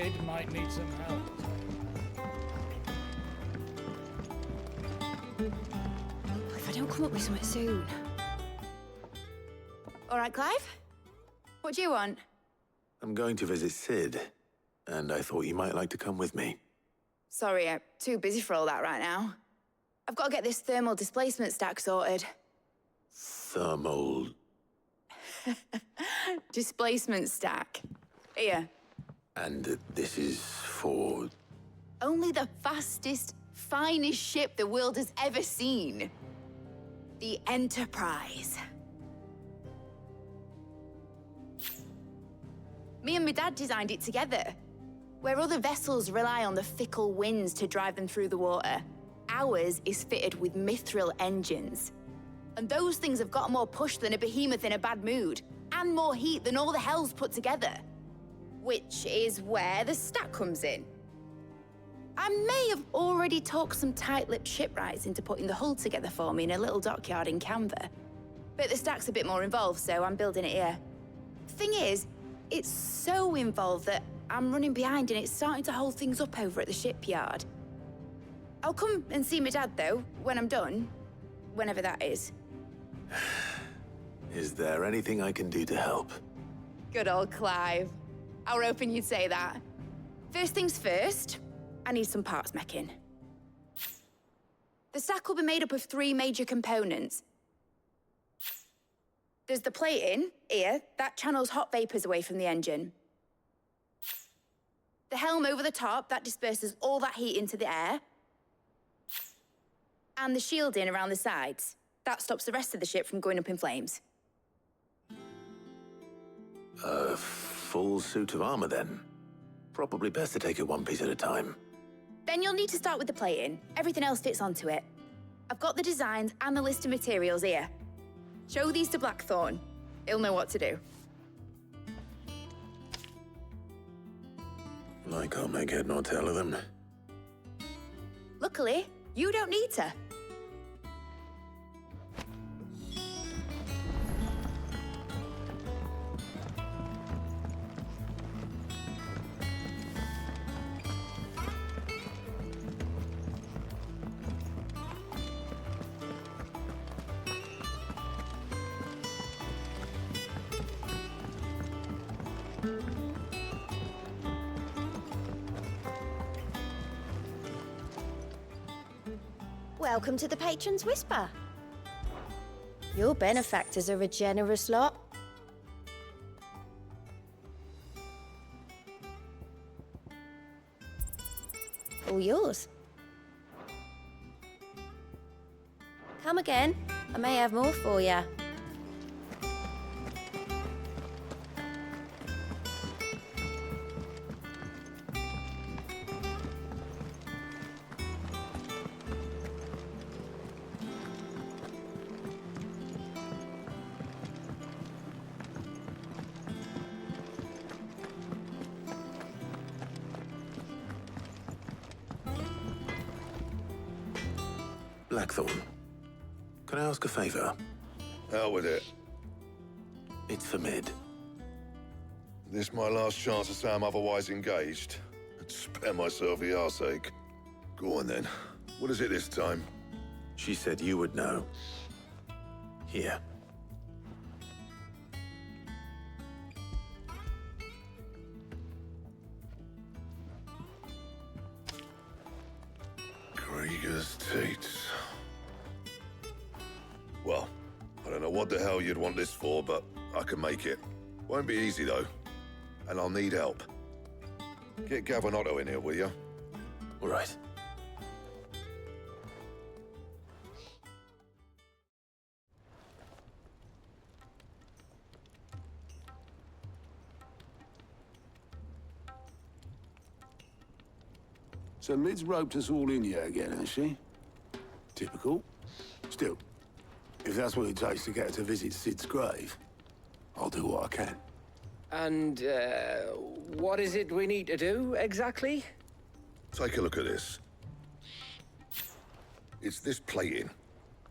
Sid might need some help. If I don't come up with something soon. All right, Clive? What do you want? I'm going to visit Sid, and I thought you might like to come with me. Sorry, I'm too busy for all that right now. I've got to get this thermal displacement stack sorted. Thermal... Displacement stack. Here. And this is for... Only the fastest, finest ship the world has ever seen. The Enterprise. Me and my dad designed it together. Where other vessels rely on the fickle winds to drive them through the water, ours is fitted with mithril engines. And those things have got more push than a behemoth in a bad mood, and more heat than all the hells put together. Which is where the stack comes in. I may have already talked some tight-lipped shipwrights into putting the hull together for me in a little dockyard in Canva. But the stack's a bit more involved, so I'm building it here. Thing is, it's so involved that I'm running behind and it's starting to hold things up over at the shipyard. I'll come and see my dad, though, when I'm done. Whenever that is. Is there anything I can do to help? Good old Clive. I were hoping you'd say that. First things first, I need some parts meching. The stack will be made up of 3 major components. There's the plating, here, that channels hot vapors away from the engine. The helm over the top, that disperses all that heat into the air. And the shielding around the sides. That stops the rest of the ship from going up in flames. A full suit of armor, then. Probably best to take it one piece at a time. Then you'll need to start with the plating. Everything else fits onto it. I've got the designs and the list of materials here. Show these to Blackthorn. He'll know what to do. I can't make head nor tail of them. Luckily, you don't need to. Welcome to the Patron's Whisper. Your benefactors are a generous lot. All yours. Come again. I may have more for you. Blackthorn, can I ask a favor? Hell with it. It's for Mid. This my last chance to say I'm otherwise engaged. I'd spare myself the arseache. Go on then. What is it this time? She said you would know. Here. Krieger's teats. Well, I don't know what the hell you'd want this for, but I can make it. Won't be easy, though. And I'll need help. Get Gavin Otto in here, will you? All right. So Mid's roped us all in here again, has she? Typical. Still, if that's what it takes to get her to visit Sid's grave, I'll do what I can. And, what is it we need to do, exactly? Take a look at this. It's this plating.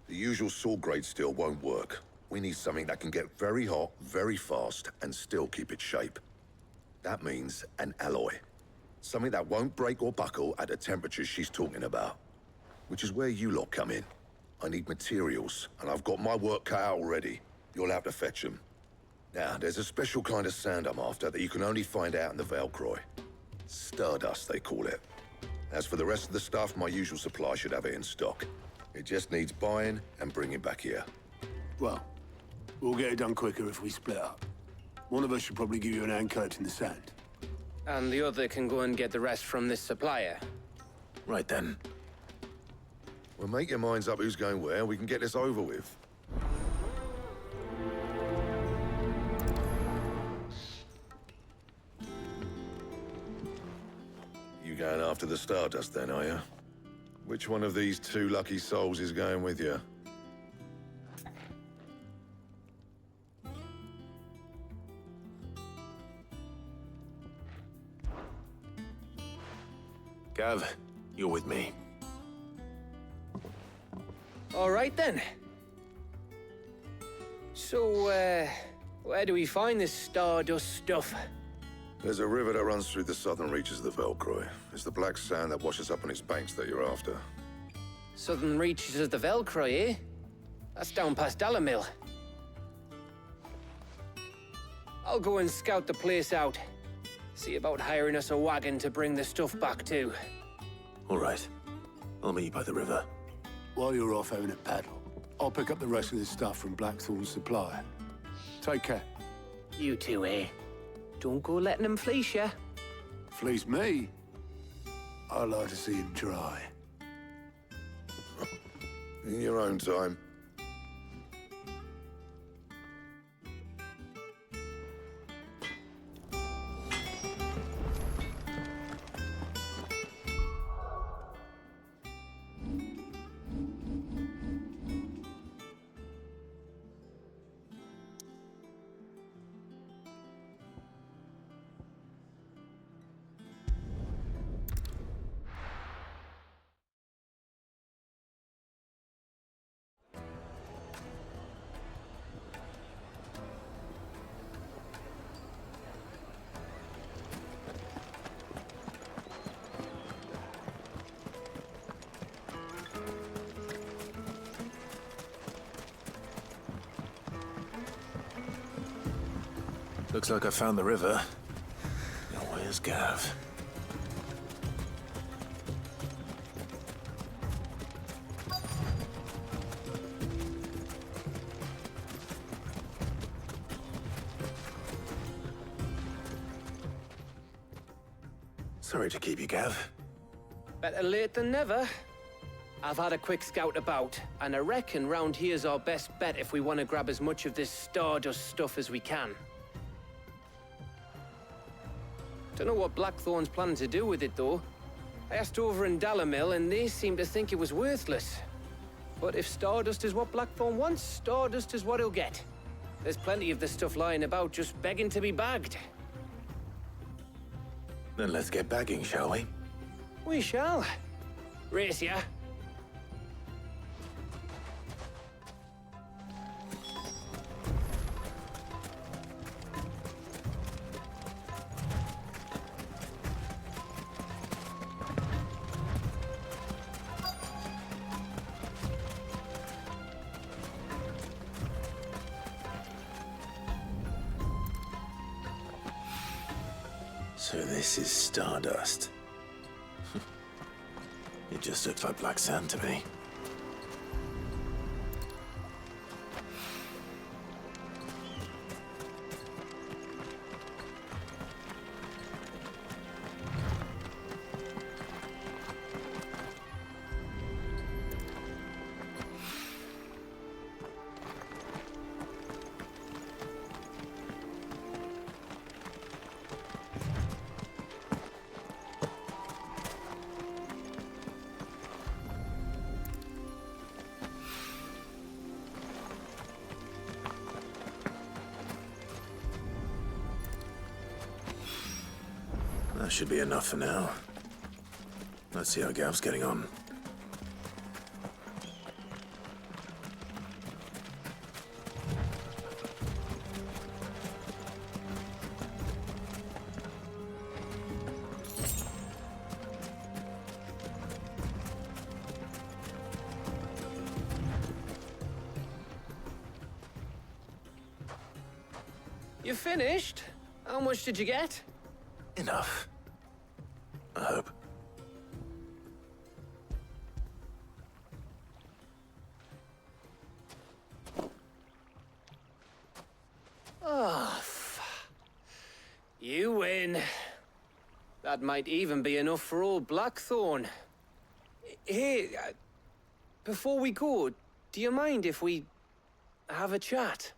The usual sword-grade steel won't work. We need something that can get very hot, very fast, and still keep its shape. That means an alloy. Something that won't break or buckle at the temperatures she's talking about. Which is where you lot come in. I need materials, and I've got my work cut out already. You'll have to fetch them. Now, there's a special kind of sand I'm after that you can only find out in the Velcroy. Stardust, they call it. As for the rest of the stuff, my usual supply should have it in stock. It just needs buying and bringing back here. Well, we'll get it done quicker if we split up. One of us should probably give you an hand collecting the sand. And the other can go and get the rest from this supplier. Right then. Well, make your minds up who's going where, and we can get this over with. You going after the Stardust then, are you? Which one of these two lucky souls is going with you? Gav, you're with me. All right, then. So, where do we find this Stardust stuff? There's a river that runs through the southern reaches of the Velcroy. It's the black sand that washes up on its banks that you're after. Southern reaches of the Velcroy, eh? That's down past Dalamil. I'll go and scout the place out. See about hiring us a wagon to bring the stuff back to. All right. I'll meet you by the river. While you're off having a paddle, I'll pick up the rest of this stuff from Blackthorn's supplier. Take care. You two, eh? Don't go letting them fleece ya. Fleece me? I like to see him try. In your own time. Looks like I found the river. Now where's Gav? Sorry to keep you, Gav. Better late than never. I've had a quick scout about, and I reckon round here's our best bet if we want to grab as much of this Stardust stuff as we can. Don't know what Blackthorn's planning to do with it, though. I asked over in Dalamil, and they seem to think it was worthless. But if Stardust is what Blackthorn wants, Stardust is what he'll get. There's plenty of this stuff lying about, just begging to be bagged. Then let's get bagging, shall we? We shall. Race ya. So this is Stardust. It just looks like black sand to me. That should be enough for now. Let's see how Gav's getting on. You finished? How much did you get? Enough. I hope. Oh, you win. That might even be enough for old Blackthorn. Hey, before we go, do you mind if we have a chat?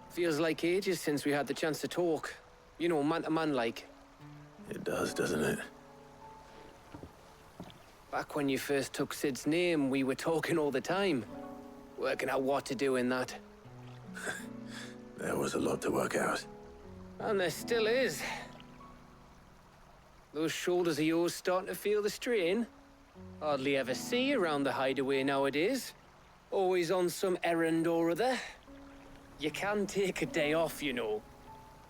Feels like ages since we had the chance to talk. You know, man to man like. It does, doesn't it? Back when you first took Sid's name, we were talking all the time. Working out what to do in that. There was a lot to work out. And there still is. Those shoulders of yours starting to feel the strain. Hardly ever see you around the hideaway nowadays. Always on some errand or other. You can take a day off, you know.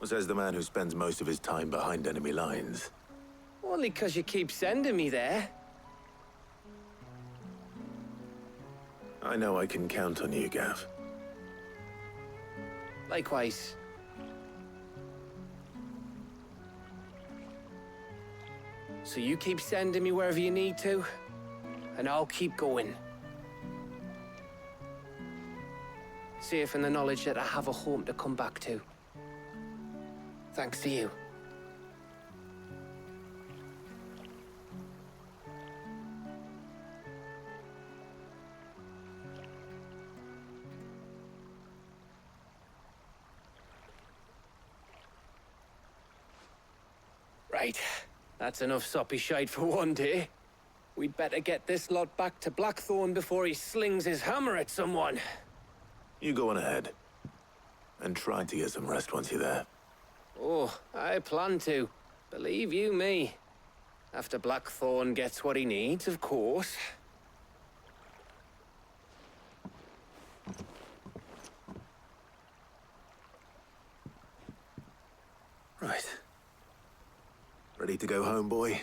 Says the man who spends most of his time behind enemy lines. Only 'cause you keep sending me there. I know I can count on you, Gav. Likewise. So you keep sending me wherever you need to, and I'll keep going. Safe in the knowledge that I have a home to come back to. Thanks to you. Right. That's enough soppy shite for one day. We'd better get this lot back to Blackthorn before he slings his hammer at someone. You go on ahead. And try to get some rest once you're there. Oh, I plan to. Believe you me. After Blackthorn gets what he needs, of course. Right. Ready to go home, boy?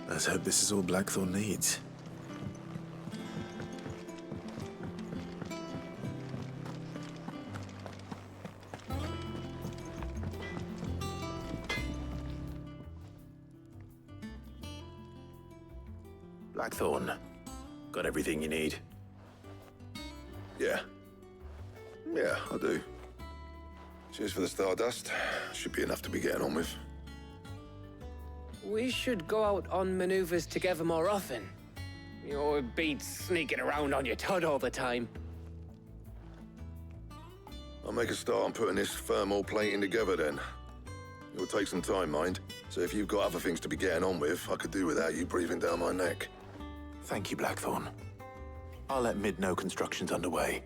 Let's hope this is all Blackthorn needs. Blackthorn, got everything you need? Yeah. Yeah, I do. Cheers for the Stardust. Should be enough to be getting on with. We should go out on maneuvers together more often. You know, it beats sneaking around on your tud all the time. I'll make a start on putting this thermal plating together then. It'll take some time, mind. So if you've got other things to be getting on with, I could do without you breathing down my neck. Thank you, Blackthorn. I'll let Mid know construction's underway.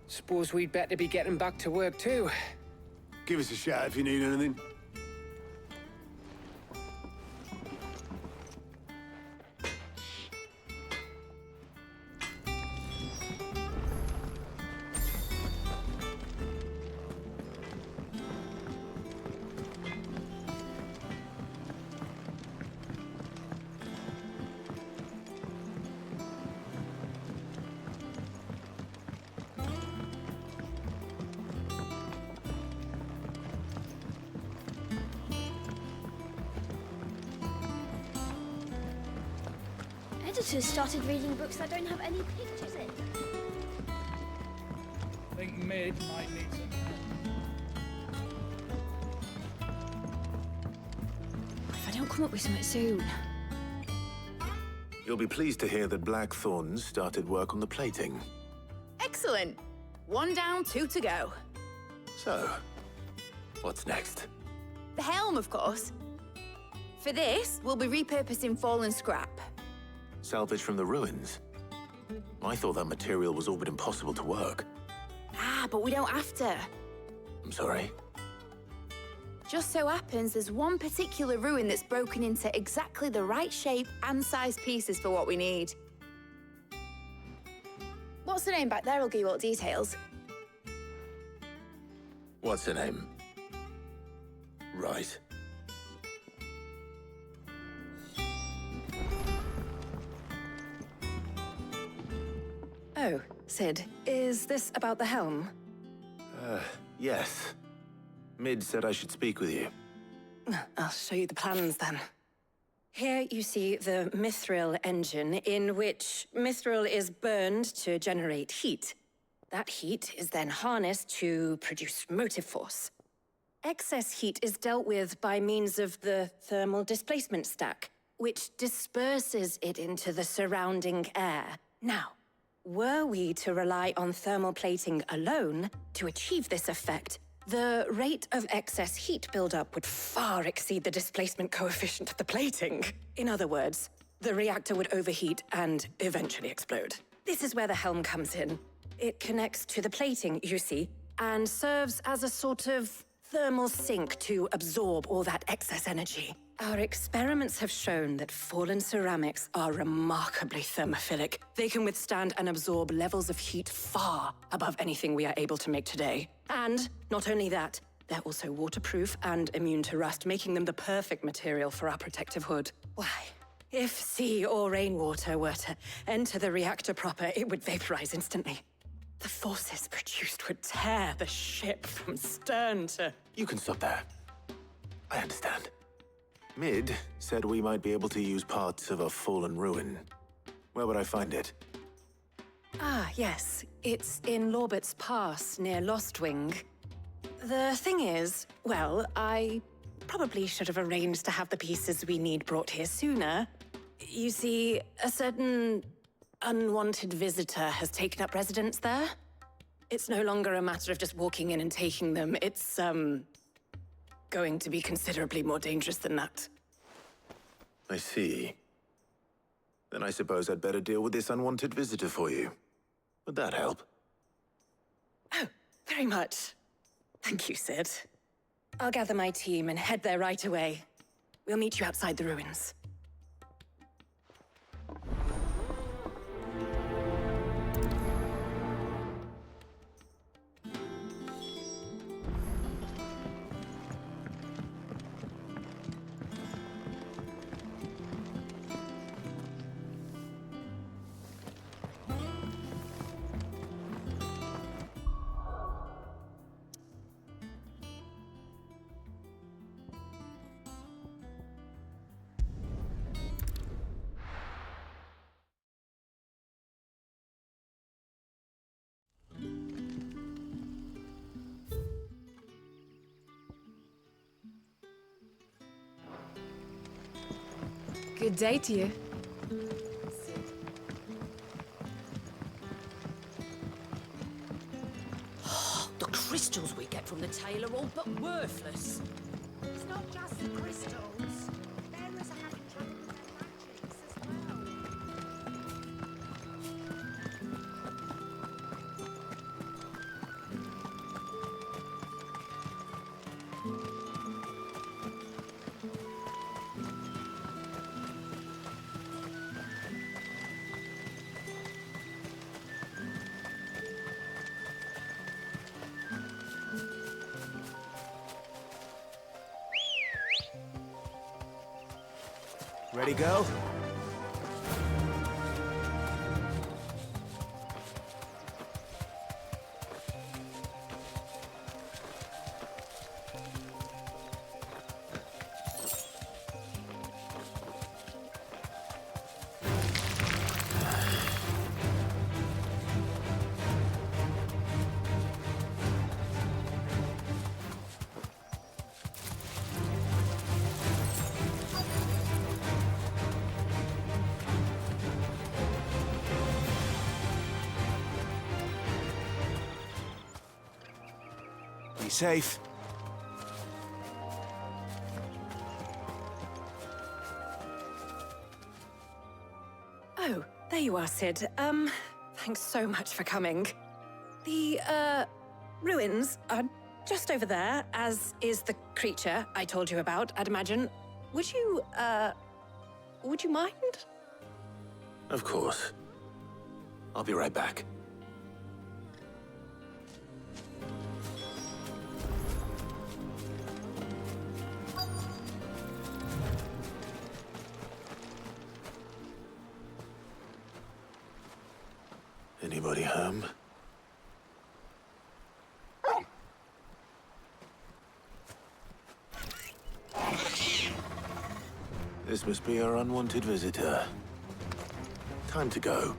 Suppose we'd better be getting back to work too. Give us a shout if you need anything. Editors started reading books that don't have any pictures in. I think Mid might need some help. If I don't come up with something soon. You'll be pleased to hear that Blackthorn started work on the plating. Excellent. 1 down, 2 to go. So, what's next? The helm, of course. For this, we'll be repurposing fallen scrap. Salvage from the ruins? I thought that material was all but impossible to work. Ah, but we don't have to. I'm sorry. Just so happens there's one particular ruin that's broken into exactly the right shape and size pieces for what we need. What's the name back there? I'll give you all the details. What's her name? Right. Oh, Sid, is this about the helm? Yes. Mid said I should speak with you. I'll show you the plans then. Here you see the mithril engine, in which mithril is burned to generate heat. That heat is then harnessed to produce motive force. Excess heat is dealt with by means of the thermal displacement stack, which disperses it into the surrounding air. Now, were we to rely on thermal plating alone to achieve this effect, the rate of excess heat buildup would far exceed the displacement coefficient of the plating. In other words, the reactor would overheat and eventually explode. This is where the helm comes in. It connects to the plating, you see, and serves as a sort of thermal sink to absorb all that excess energy. Our experiments have shown that fallen ceramics are remarkably thermophilic. They can withstand and absorb levels of heat far above anything we are able to make today. And not only that, they're also waterproof and immune to rust, making them the perfect material for our protective hood. Why, if sea or rainwater were to enter the reactor proper, it would vaporize instantly. The forces produced would tear the ship from stern to... You can stop there. I understand. Mid said we might be able to use parts of a fallen ruin. Where would I find it? Ah, yes. It's in Lorbert's Pass, near Lostwing. The thing is, well, I probably should have arranged to have the pieces we need brought here sooner. You see, a certain unwanted visitor has taken up residence there. It's no longer a matter of just walking in and taking them. It's, going to be considerably more dangerous than that. I see. Then I suppose I'd better deal with this unwanted visitor for you. Would that help? Oh, very much. Thank you, Sid. I'll gather my team and head there right away. We'll meet you outside the ruins. Good day to you. The crystals we get from the tail are all but worthless. It's not just the crystals. Bearers are having trouble with their magics as well. Ready, go? Be safe. Oh, there you are, Sid. Thanks so much for coming. The, ruins are just over there, as is the creature I told you about, I'd imagine. Would you mind? Of course. I'll be right back. Anybody home? This must be our unwanted visitor. Time to go.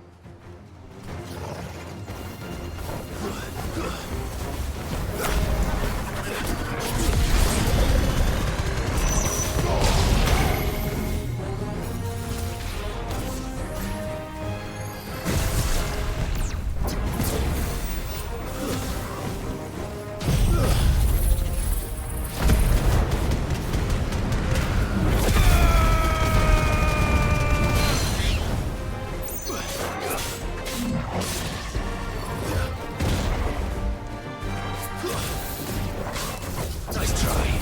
Nice try.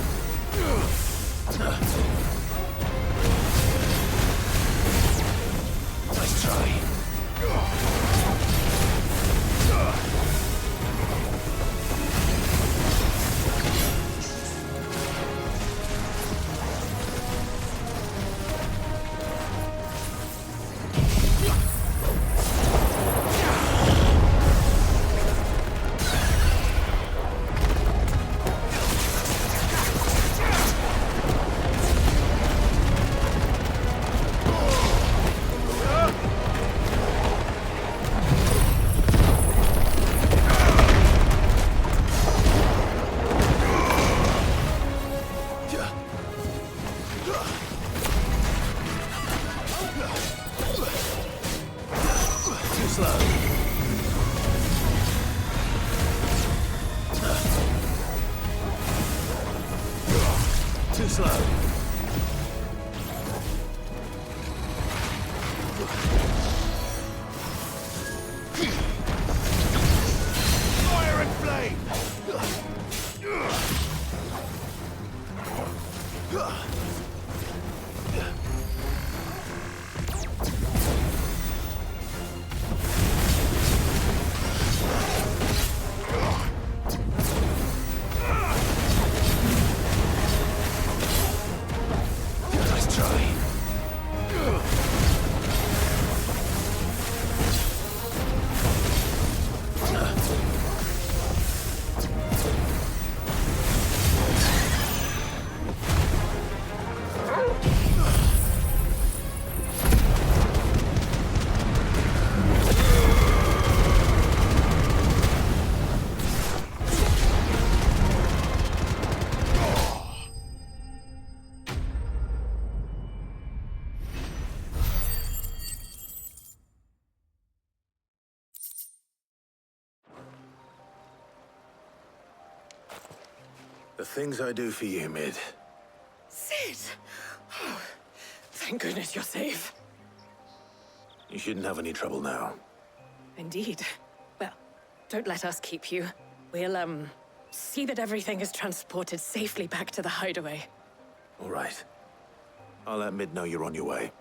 Nice try. Too slow. Too slow. Fire and flame! Nice try. The things I do for you, Mid. Sid! Oh, thank goodness you're safe. You shouldn't have any trouble now. Indeed. Well, don't let us keep you. We'll, see that everything is transported safely back to the hideaway. All right. I'll let Mid know you're on your way.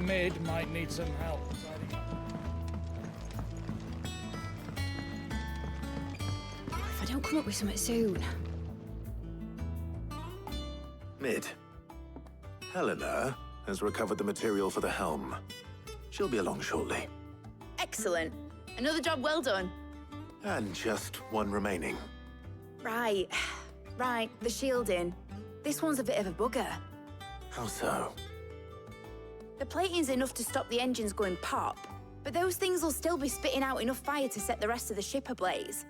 Mid might need some help tidying up. If I don't come up with something soon. Mid. Helena has recovered the material for the helm. She'll be along shortly. Excellent. Another job well done. And just one remaining. Right. Right, the shielding. This one's a bit of a bugger. How so? The plating's enough to stop the engines going pop, but those things will still be spitting out enough fire to set the rest of the ship ablaze.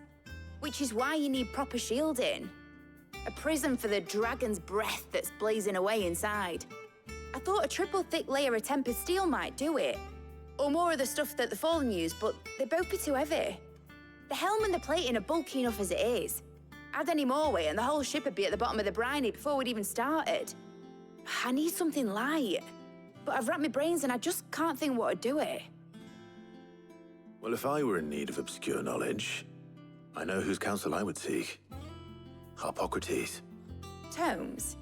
Which is why you need proper shielding. A prison for the dragon's breath that's blazing away inside. I thought a triple thick layer of tempered steel might do it. Or more of the stuff that the Fallen use, but they'd both be too heavy. The helm and the plating are bulky enough as it is. Add any more weight and the whole ship would be at the bottom of the briny before we'd even started. I need something light. But I've racked my brains and I just can't think what would do it. Well, if I were in need of obscure knowledge, I know whose counsel I would seek. Harpocrates. Tomes?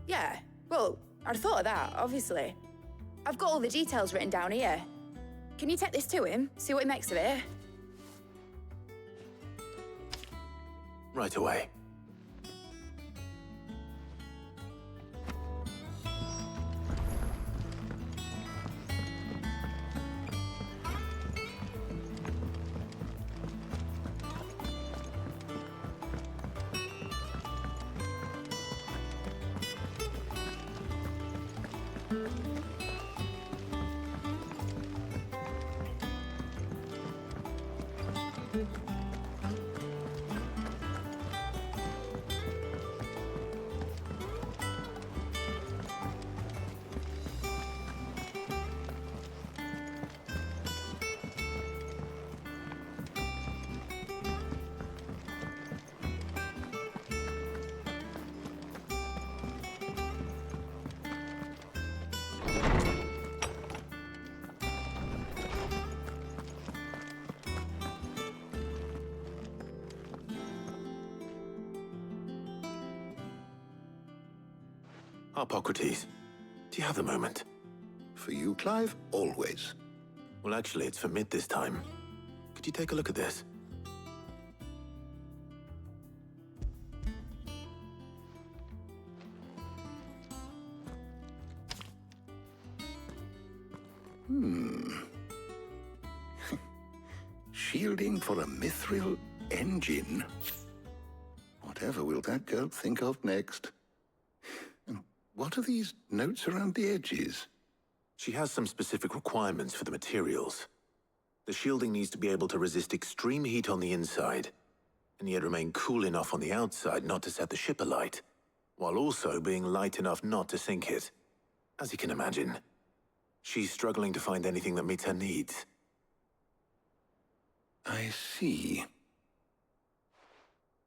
Yeah, well, I'd thought of that, obviously. I've got all the details written down here. Can you take this to him, see what he makes of it? Right away. Harpocrates, do you have the moment? For you, Clive, always. Well, actually, it's for Mid this time. Could you take a look at this? Shielding for a mithril engine? Whatever will that girl think of next? And what are these notes around the edges? She has some specific requirements for the materials. The shielding needs to be able to resist extreme heat on the inside, and yet remain cool enough on the outside not to set the ship alight, while also being light enough not to sink it. As you can imagine, she's struggling to find anything that meets her needs. I see.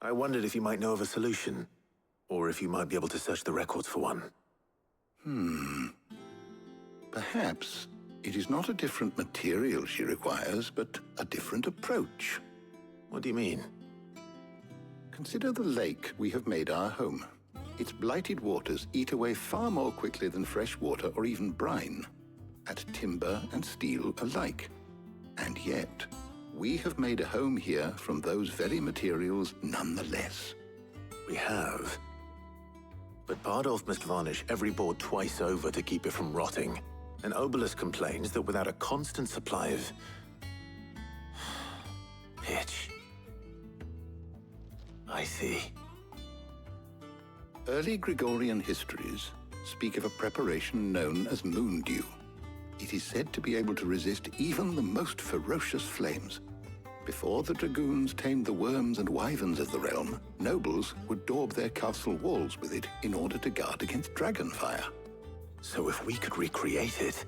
I wondered if you might know of a solution, or if you might be able to search the records for one. Perhaps it is not a different material she requires, but a different approach. What do you mean? Consider the lake we have made our home. Its blighted waters eat away far more quickly than fresh water or even brine, at timber and steel alike. And yet, we have made a home here from those very materials nonetheless. We have. But Bardolph must varnish every board twice over to keep it from rotting. And Obelus complains that without a constant supply of pitch. I see. Early Gregorian histories speak of a preparation known as moon dew. It is said to be able to resist even the most ferocious flames. Before the dragoons tamed the worms and wyverns of the realm, nobles would daub their castle walls with it in order to guard against dragon fire. So if we could recreate it...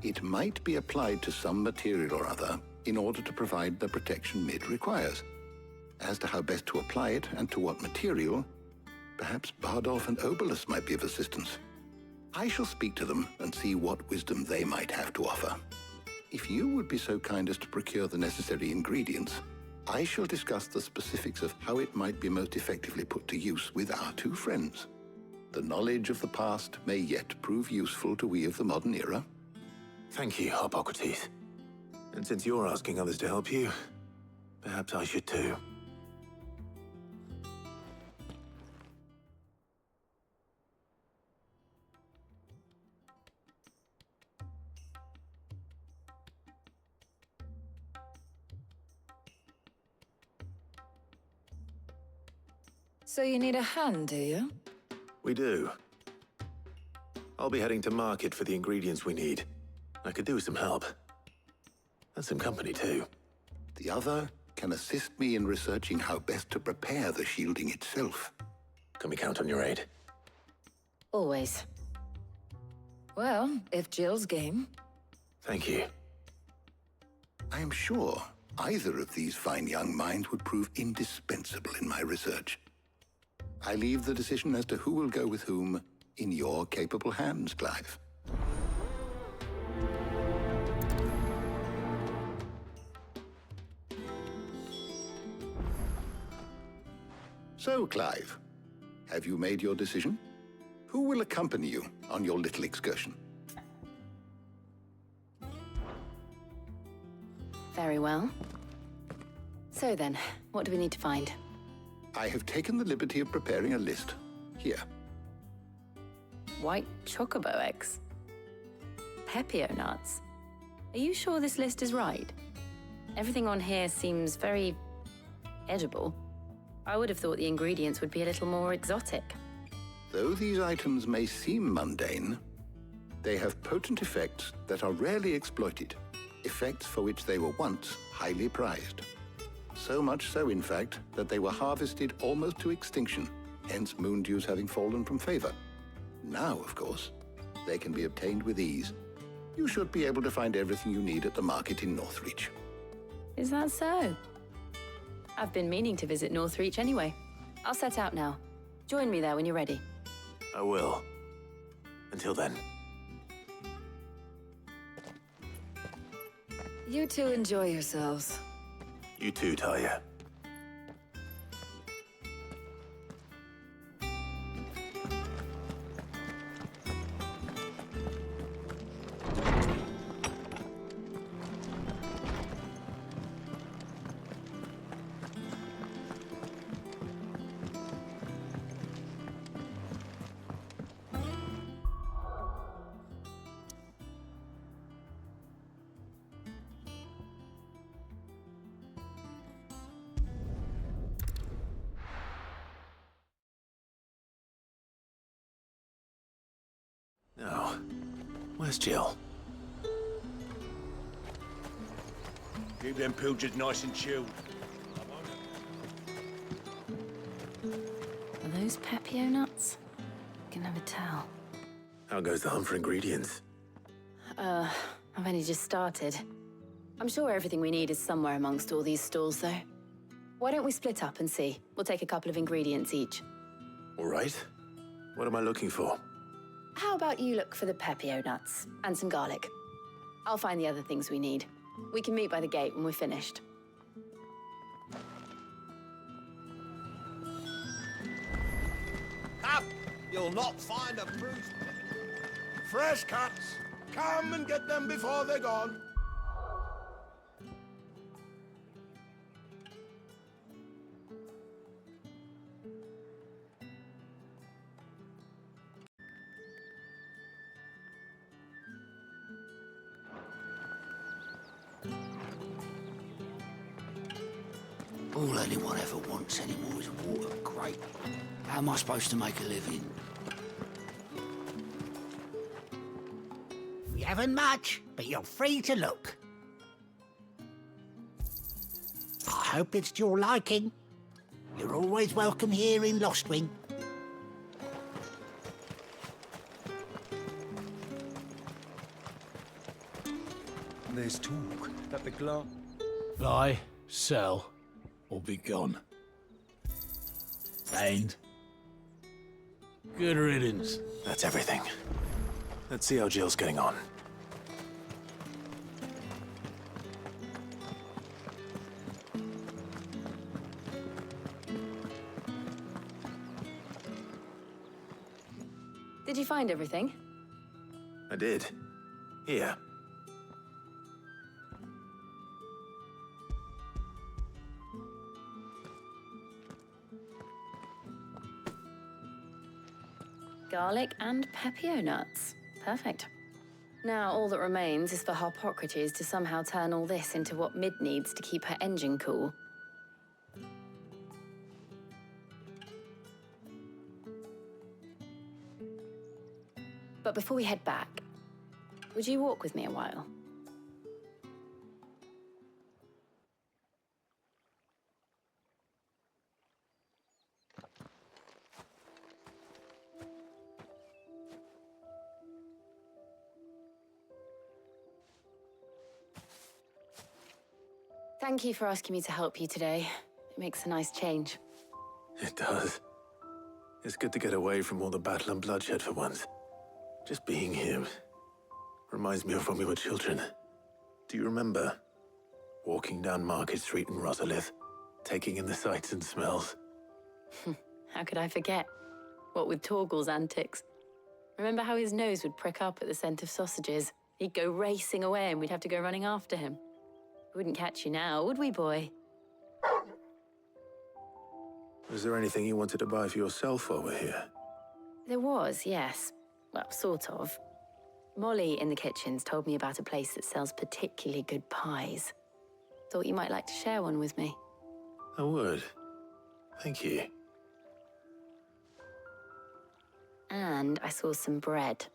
It might be applied to some material or other in order to provide the protection Mid requires. As to how best to apply it and to what material, perhaps Bardolph and Obelus might be of assistance. I shall speak to them and see what wisdom they might have to offer. If you would be so kind as to procure the necessary ingredients, I shall discuss the specifics of how it might be most effectively put to use with our two friends. The knowledge of the past may yet prove useful to we of the modern era. Thank you, Hippocrates. And since you're asking others to help you, perhaps I should too. So you need a hand, do you? We do. I'll be heading to market for the ingredients we need. I could do with some help. And some company, too. The other can assist me in researching how best to prepare the shielding itself. Can we count on your aid? Always. Well, if Jill's game. Thank you. I am sure either of these fine young minds would prove indispensable in my research. I leave the decision as to who will go with whom in your capable hands, Clive. So, Clive, have you made your decision? Who will accompany you on your little excursion? Very well. So then, what do we need to find? I have taken the liberty of preparing a list. Here. White chocobo eggs. Pepio nuts. Are you sure this list is right? Everything on here seems very edible. I would have thought the ingredients would be a little more exotic. Though these items may seem mundane, they have potent effects that are rarely exploited, effects for which they were once highly prized. So much so, in fact, that they were harvested almost to extinction, hence moon dews having fallen from favor. Now, of course, they can be obtained with ease. You should be able to find everything you need at the market in Northreach. Is that so? I've been meaning to visit Northreach anyway. I'll set out now. Join me there when you're ready. I will. Until then. You two enjoy yourselves. You too, Talia. Now, where's Jill? Keep them pilchards nice and chilled. Are those Pepio nuts? I can never tell. How goes the hunt for ingredients? I've only just started. I'm sure everything we need is somewhere amongst all these stalls, though. Why don't we split up and see? We'll take a couple of ingredients each. All right. What am I looking for? How about you look for the Pepio nuts and some garlic? I'll find the other things we need. We can meet by the gate when we're finished. Up! You'll not find a bruised... Fresh cuts! Come and get them before they're gone. All anyone ever wants anymore is water. Great. How am I supposed to make a living? We haven't much, but you're free to look. I hope it's to your liking. You're always welcome here in Lostwing. There's talk that the glass... Buy, sell, or be gone. And good riddance. That's everything. Let's see how Jill's getting on. Did you find everything? I did. Here. Garlic and pepio nuts. Perfect. Now all that remains is for Harpocrates to somehow turn all this into what Mid needs to keep her engine cool. But before we head back, would you walk with me a while? Thank you for asking me to help you today. It makes a nice change. It does. It's good to get away from all the battle and bloodshed for once. Just being here reminds me of when we were children. Do you remember? Walking down Market Street in Rosalith, taking in the sights and smells. How could I forget? What with Torgal's antics. Remember how his nose would prick up at the scent of sausages? He'd go racing away and we'd have to go running after him. We wouldn't catch you now, would we, boy? Was there anything you wanted to buy for yourself while we're here? There was, yes. Well, sort of. Molly in the kitchens told me about a place that sells particularly good pies. Thought you might like to share one with me. I would. Thank you. And I saw some bread.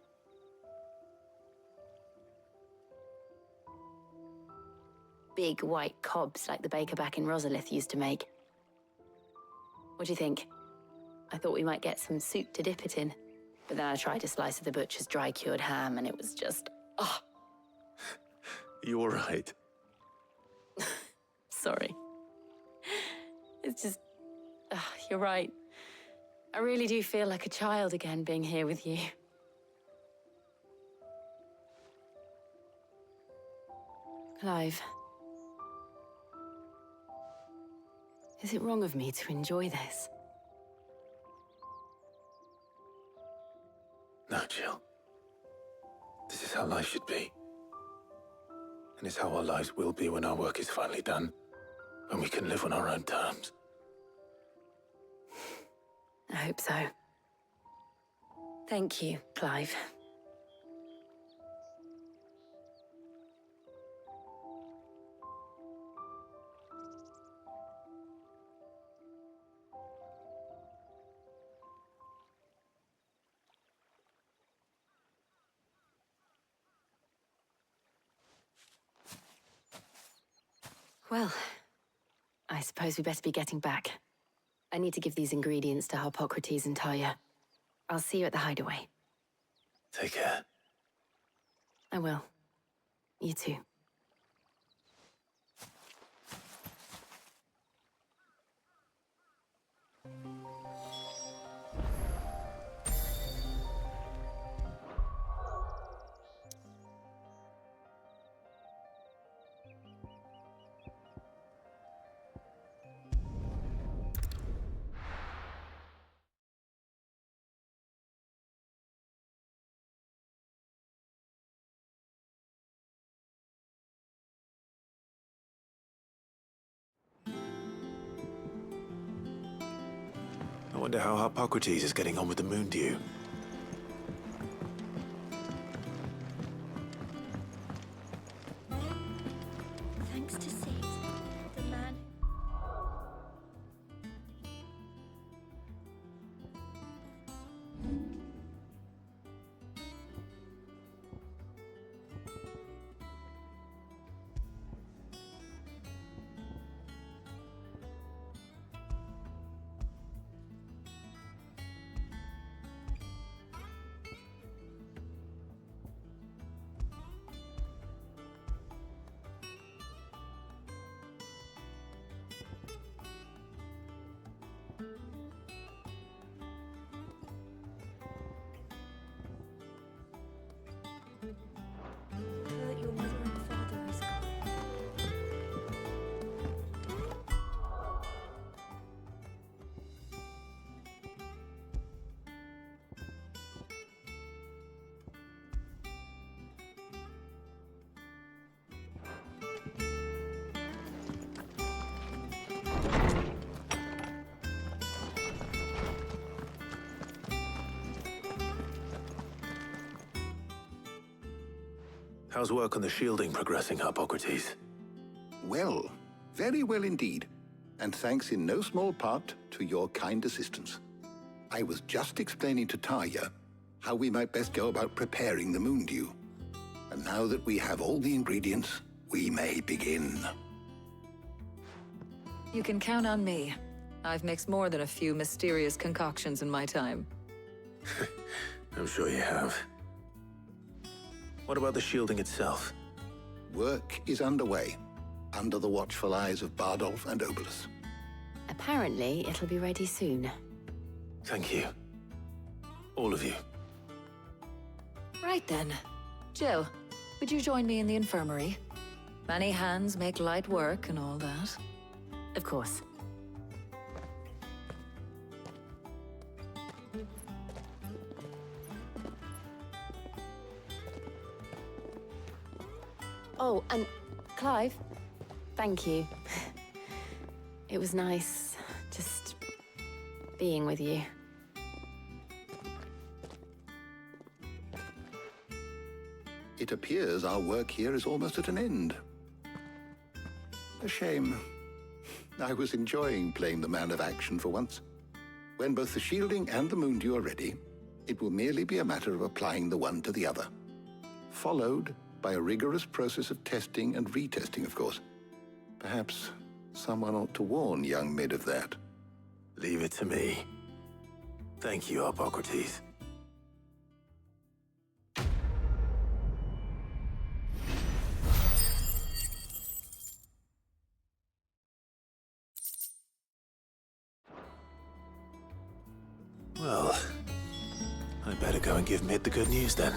Big white cobs like the baker back in Rosalith used to make. What do you think? I thought we might get some soup to dip it in. But then I tried a slice of the butcher's dry-cured ham and it was just, oh. You all right? Sorry. It's just, you're right. I really do feel like a child again being here with you. Clive. Is it wrong of me to enjoy this? No, Jill. This is how life should be. And it's how our lives will be when our work is finally done. When we can live on our own terms. I hope so. Thank you, Clive. Well, I suppose we better be getting back. I need to give these ingredients to Harpocrates and Talia. I'll see you at the hideaway. Take care. I will. You too. I wonder how Harpocrates is getting on with the moon dew. Thanks to Sid, the man. How's work on the shielding progressing, Hippocrates? Well, very well indeed. And thanks in no small part to your kind assistance. I was just explaining to Tarja how we might best go about preparing the moon dew. And now that we have all the ingredients, we may begin. You can count on me. I've mixed more than a few mysterious concoctions in my time. I'm sure you have. What about the shielding itself? Work is underway, under the watchful eyes of Bardolph and Obolus. Apparently, it'll be ready soon. Thank you. All of you. Right then. Jill, would you join me in the infirmary? Many hands make light work and all that. Of course. Oh, and Clive, thank you. It was nice just being with you. It appears our work here is almost at an end. A shame. I was enjoying playing the man of action for once. When both the shielding and the moon dew are ready, it will merely be a matter of applying the one to the other. Followed by a rigorous process of testing and retesting, of course. Perhaps someone ought to warn young Mid of that. Leave it to me. Thank you, Hippocrates. Well, I better go and give Mid the good news then.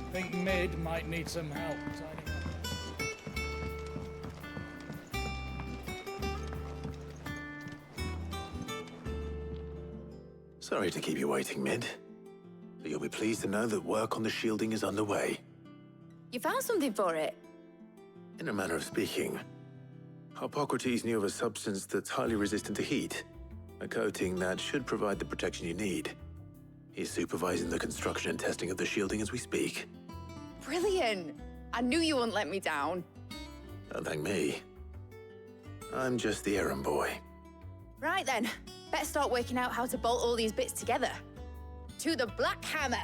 I think Mid might need some help tidying up. Sorry to keep you waiting, Mid. But you'll be pleased to know that work on the shielding is underway. You found something for it? In a manner of speaking, Hippocrates knew of a substance that's highly resistant to heat. A coating that should provide the protection you need. He's supervising the construction and testing of the shielding as we speak. Brilliant! I knew you wouldn't let me down. Don't thank me. I'm just the errand boy. Right then, better start working out how to bolt all these bits together. To the Black Hammer!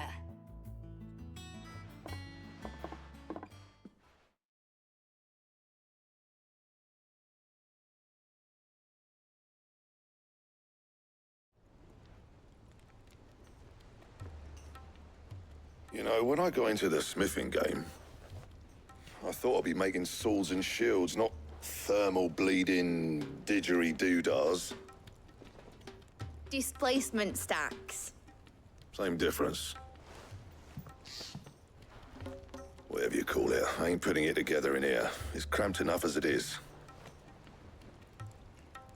You know, when I got into the smithing game, I thought I'd be making swords and shields, not thermal bleeding didgeridoo-dahs. Displacement stacks. Same difference. Whatever you call it, I ain't putting it together in here. It's cramped enough as it is.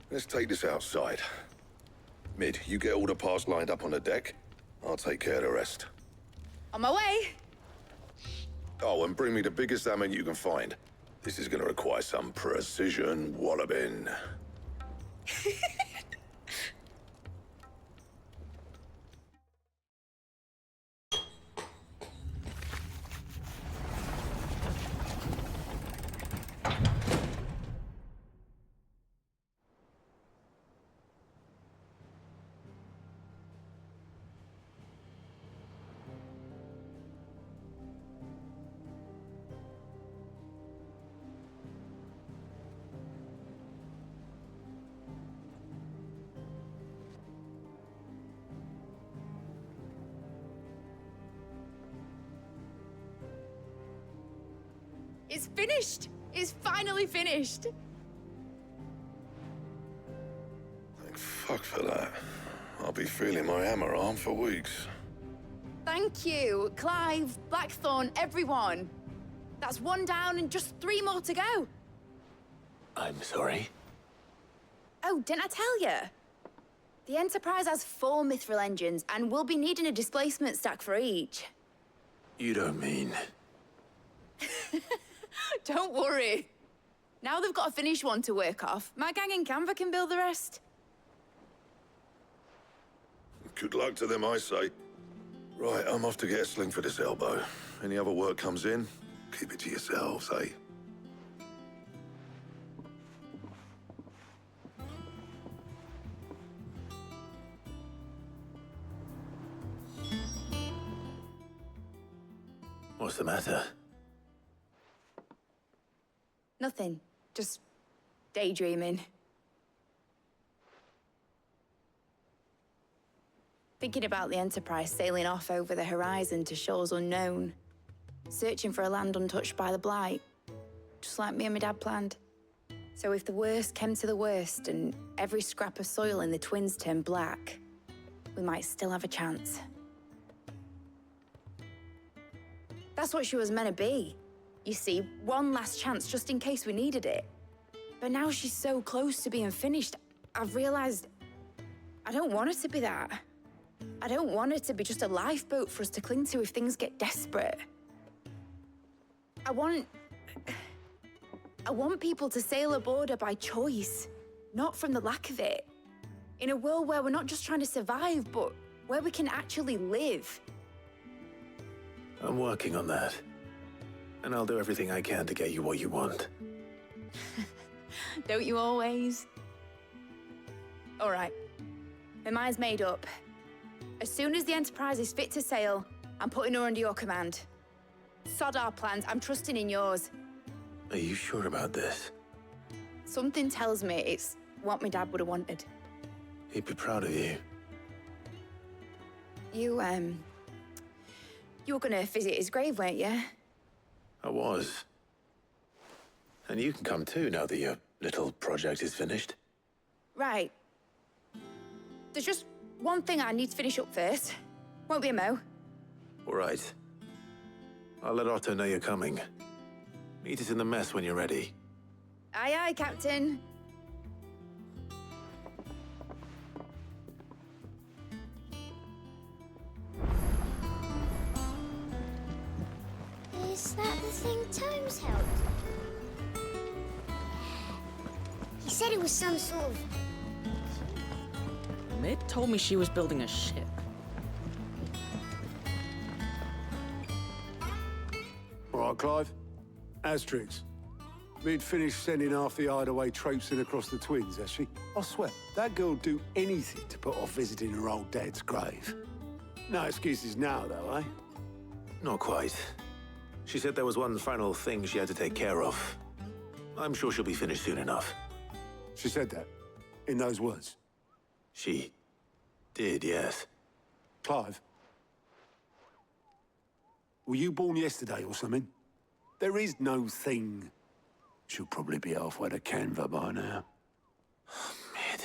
Let's take this outside. Mid, you get all the parts lined up on the deck. I'll take care of the rest. On my way! Oh, and bring me the biggest hammer you can find. This is gonna require some precision walloping. It's finished! It's finally finished. Thank fuck for that. I'll be feeling my hammer arm for weeks. Thank you, Clive, Blackthorn, everyone. That's one down and just 3 more to go. I'm sorry. Oh, didn't I tell you? The Enterprise has 4 mithril engines, and we'll be needing a displacement stack for each. You don't mean... Don't worry. Now they've got a finished one to work off. My gang in Canva can build the rest. Good luck to them, I say. Right, I'm off to get a sling for this elbow. Any other work comes in, keep it to yourselves, eh? What's the matter? Nothing. Just daydreaming. Thinking about the Enterprise sailing off over the horizon to shores unknown. Searching for a land untouched by the Blight. Just like me and my dad planned. So if the worst came to the worst and every scrap of soil in the Twins turned black, we might still have a chance. That's what she was meant to be. You see, one last chance just in case we needed it. But now she's so close to being finished, I've realized I don't want her to be that. I don't want her to be just a lifeboat for us to cling to if things get desperate. I want people to sail aboard her by choice, not from the lack of it. In a world where we're not just trying to survive, but where we can actually live. I'm working on that. And I'll do everything I can to get you what you want. Don't you always? All right. My mind's made up. As soon as the Enterprise is fit to sail, I'm putting her under your command. Sod our plans, I'm trusting in yours. Are you sure about this? Something tells me it's what my dad would have wanted. He'd be proud of you. You were gonna visit his grave, weren't you? I was. And you can come too now that your little project is finished. Right. There's just one thing I need to finish up first. Won't be a mo. All right. I'll let Otto know you're coming. Meet us in the mess when you're ready. Aye, aye, Captain. Is that the thing Tomes held? He said it was some sort of... Mid told me she was building a ship. All right, Clive. Asterix. Mid finished sending half the hideaway traipsing across the Twins, has she? I swear, that girl'd do anything to put off visiting her old dad's grave. No excuses now, though, eh? Not quite. She said there was one final thing she had to take care of. I'm sure she'll be finished soon enough. She said that? In those words? She did, yes. Clive? Were you born yesterday or something? There is no thing. She'll probably be halfway to Canva by now. Mid.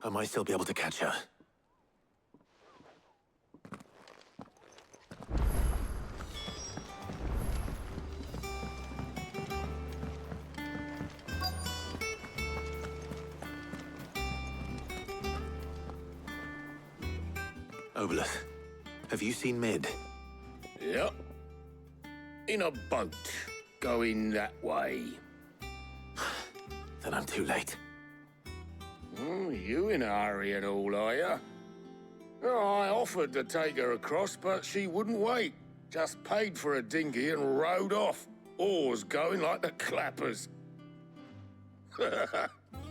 I might still be able to catch her. Obolus, have you seen Mid? Yep. In a boat, going that way. Then I'm too late. Oh, you in a hurry and all, are you? Oh, I offered to take her across, but she wouldn't wait. Just paid for a dinghy and rowed off. Oars going like the clappers.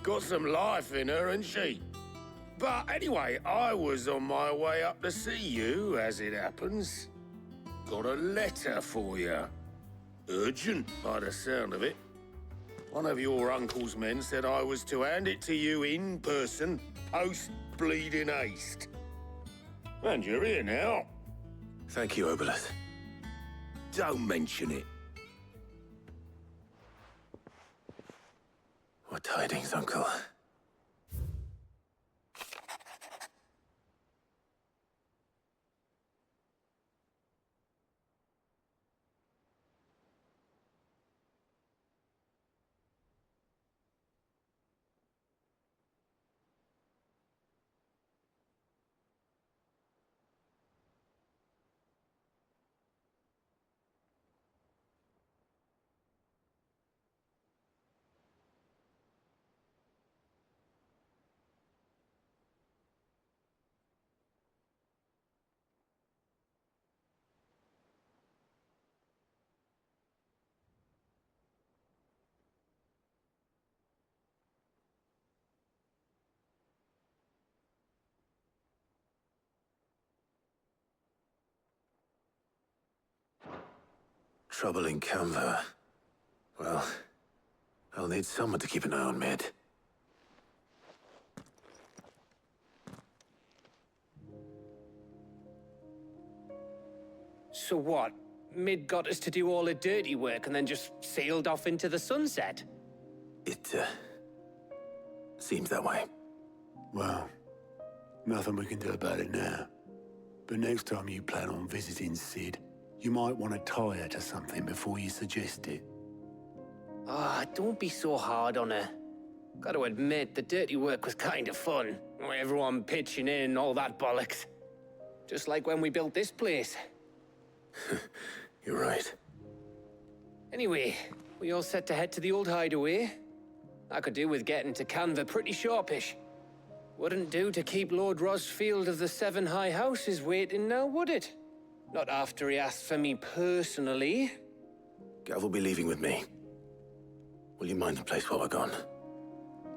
Got some life in her, ain't she? But anyway, I was on my way up to see you, as it happens. Got a letter for you. Urgent, by the sound of it. One of your uncle's men said I was to hand it to you in person, post-bleeding haste. And you're here now. Thank you, Obolus. Don't mention it. What tidings, Uncle? Trouble in Canva. Well, I'll need someone to keep an eye on Mid. So what? Mid got us to do all the dirty work and then just sailed off into the sunset? It, seems that way. Well, nothing we can do about it now. But next time you plan on visiting Sid, you might want to tie her to something before you suggest it. Ah, don't be so hard on her. Gotta admit, the dirty work was kind of fun. Everyone pitching in, all that bollocks. Just like when we built this place. You're right. Anyway, we all set to head to the old hideaway. I could do with getting to Canva pretty sharpish. Wouldn't do to keep Lord Rosfield of the Seven High Houses waiting now, would it? Not after he asked for me personally. Gav will be leaving with me. Will you mind the place while we're gone?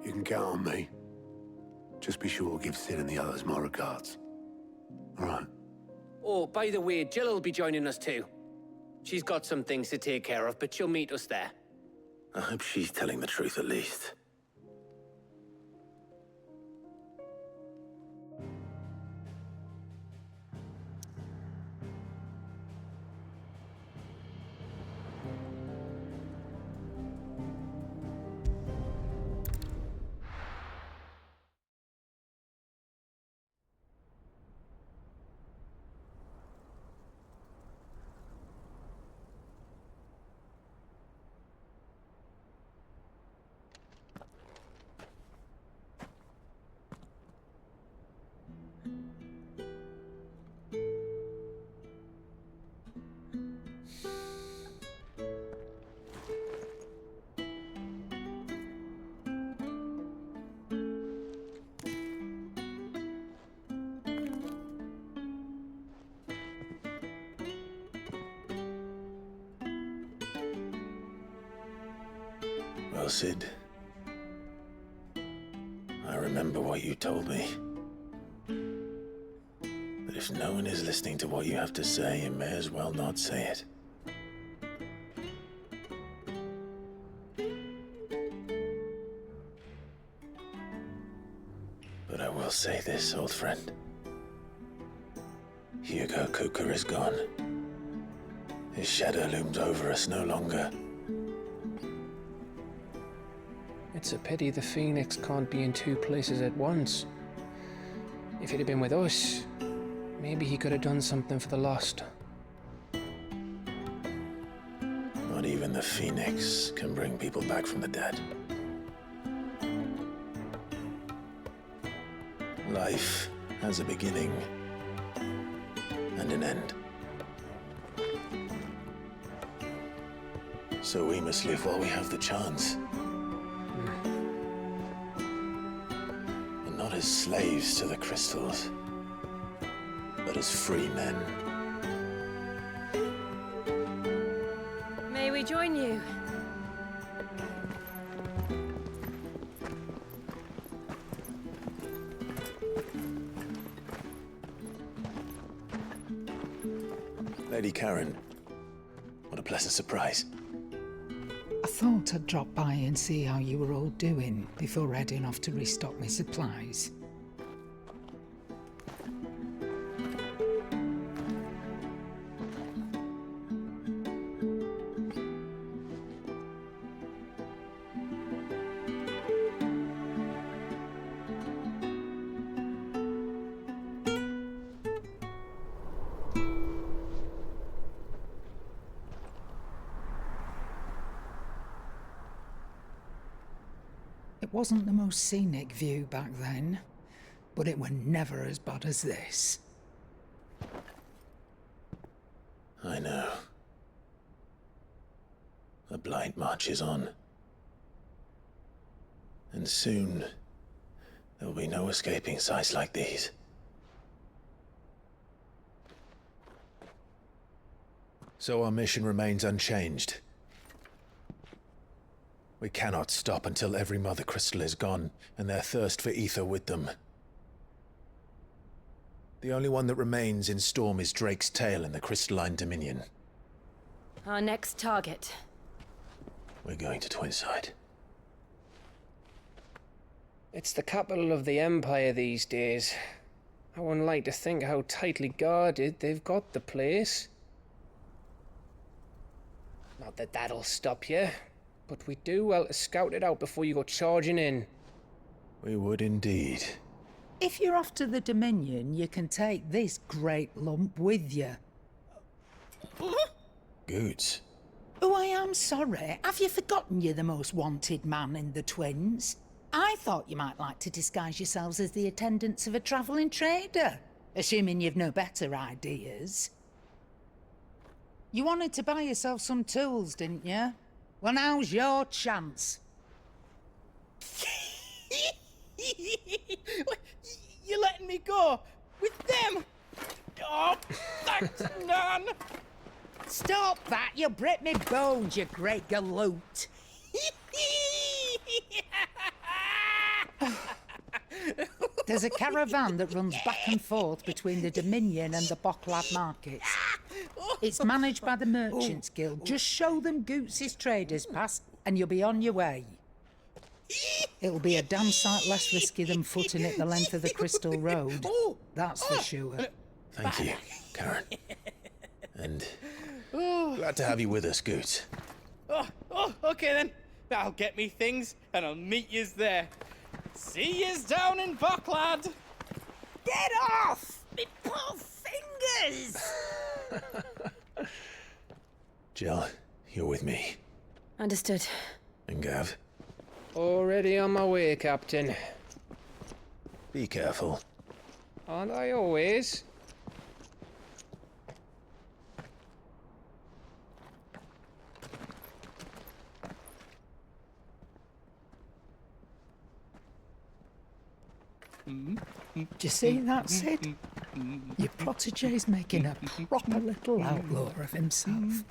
You can count on me. Just be sure to give Sid and the others my regards. All right. Oh, by the way, Jill will be joining us too. She's got some things to take care of, but she'll meet us there. I hope she's telling the truth at least. Well, Sid, I remember what you told me. That if no one is listening to what you have to say, you may as well not say it. But I will say this, old friend. Hugo Cooker is gone. His shadow looms over us no longer. It's a pity the Phoenix can't be in two places at once. If he'd have been with us, maybe he could have done something for the lost. Not even the Phoenix can bring people back from the dead. Life has a beginning and an end. So we must live while we have the chance. And not as slaves to the crystals, but as free men. May we join you? Lady Karen, what a pleasant surprise. I thought I'd drop by and see how you were all doing before heading off to restock my supplies. It wasn't the most scenic view back then, but it were never as bad as this. I know. The Blight marches on. And soon, there will be no escaping sights like these. So our mission remains unchanged. We cannot stop until every Mother Crystal is gone, and their thirst for ether with them. The only one that remains in Storm is Drake's tail in the Crystalline Dominion. Our next target. We're going to Twinside. It's the capital of the Empire these days. I wouldn't like to think how tightly guarded they've got the place. Not that that'll stop you, but we do well to scout it out before you go charging in. We would indeed. If you're off to the Dominion, you can take this great lump with you. Goods. Oh, I am sorry. Have you forgotten you're the most wanted man in the Twins? I thought you might like to disguise yourselves as the attendants of a travelling trader, assuming you've no better ideas. You wanted to buy yourself some tools, didn't you? Well, now's your chance. You're letting me go with them? Oh, thanks, Nan. Stop that! You'll break me bones, you great galoot. There's a caravan that runs back and forth between the Dominion and the Bocklad markets. It's managed by the Merchants Guild. Just show them Goots' traders pass and you'll be on your way. It'll be a damn sight less risky than footing it the length of the Crystal Road. That's for sure. Thank you, Karen. And glad to have you with us, Goots. Okay then. I'll get me things and I'll meet yous there. See yous down in Bocklad. Get off! Me poor fingers! Jill, you're with me. Understood. And Gav? Already on my way, Captain. Be careful. Aren't I always? Do you see that, Sid? Your protege's making a proper little outlaw of himself.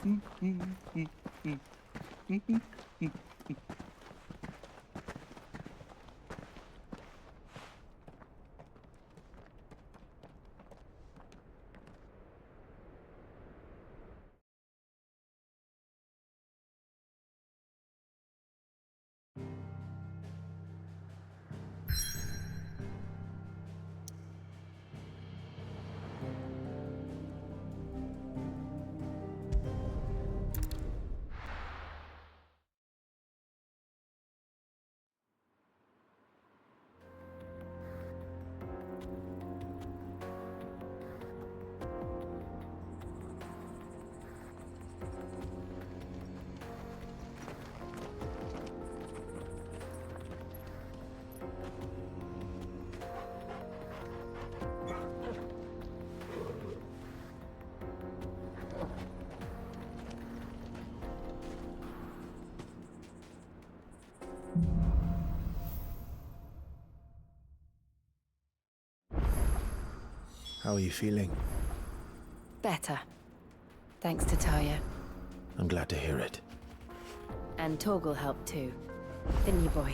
How are you feeling? Better. Thanks to Taya. I'm glad to hear it. And Torgal helped too. Didn't you, boy?